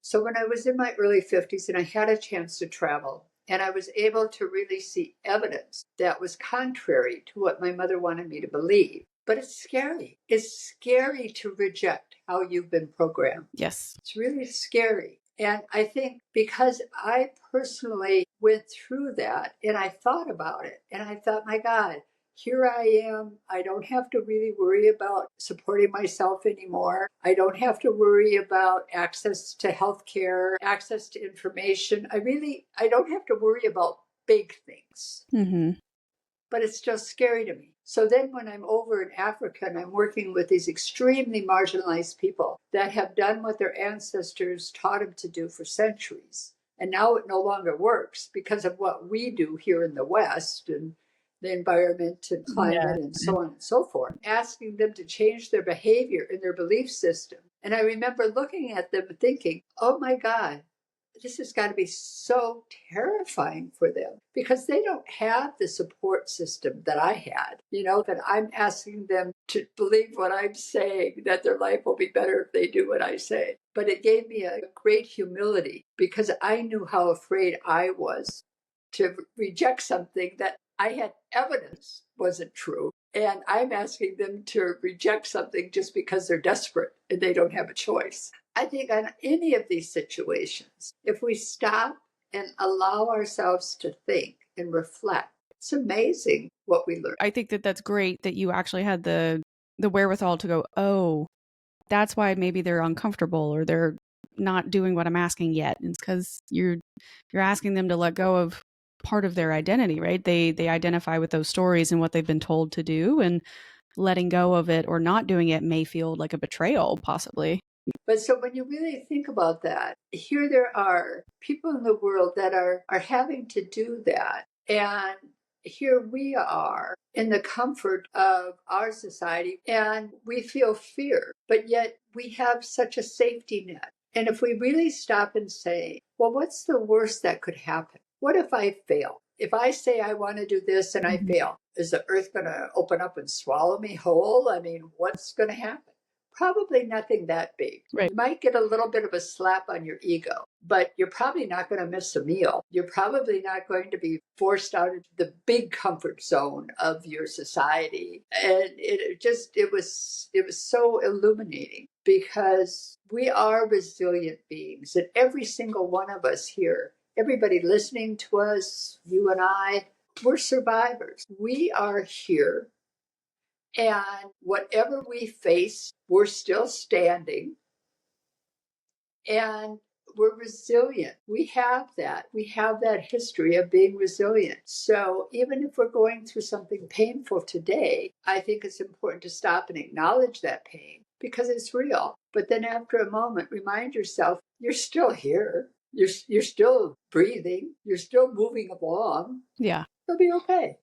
So when I was in my early 50s and I had a chance to travel, and I was able to really see evidence that was contrary to what my mother wanted me to believe. But it's scary. It's scary to reject how you've been programmed. Yes. It's really scary. And I think because I personally went through that and I thought about it and I thought, my God, here I am. I don't have to really worry about supporting myself anymore. I don't have to worry about access to healthcare, access to information. I don't have to worry about big things. Mm-hmm. But it's just scary to me. So then when I'm over in Africa and I'm working with these extremely marginalized people that have done what their ancestors taught them to do for centuries, and now it no longer works because of what we do here in the West and the environment and climate and so on and so forth, asking them to change their behavior and their belief system. And I remember looking at them and thinking, oh my God, this has got to be so terrifying for them because they don't have the support system that I had, that I'm asking them to believe what I'm saying, that their life will be better if they do what I say. But it gave me a great humility because I knew how afraid I was to reject something that I had evidence wasn't true. And I'm asking them to reject something just because they're desperate and they don't have a choice. I think on any of these situations, if we stop and allow ourselves to think and reflect, it's amazing what we learn. I think that that's great that you actually had the wherewithal to go, oh, that's why maybe they're uncomfortable or they're not doing what I'm asking yet. It's because you're asking them to let go of part of their identity, right? They identify with those stories and what they've been told to do, and letting go of it or not doing it may feel like a betrayal, possibly. But so when you really think about that, here there are people in the world that are having to do that. And here we are in the comfort of our society and we feel fear, but yet we have such a safety net. And if we really stop and say, well, what's the worst that could happen? What if I fail? If I say I want to do this and I fail, is the earth going to open up and swallow me whole? I mean, what's going to happen? Probably nothing that big. Right. You might get a little bit of a slap on your ego, but you're probably not going to miss a meal. You're probably not going to be forced out into the big comfort zone of your society. And it was so illuminating because we are resilient beings, and every single one of us here, everybody listening to us, you and I, we're survivors. We are here. And whatever we face, we're still standing and we're resilient. We have that. We have that history of being resilient. So even if we're going through something painful today, I think it's important to stop and acknowledge that pain because it's real. But then after a moment, remind yourself, you're still here. You're still breathing. You're still moving along. Yeah. It'll be okay.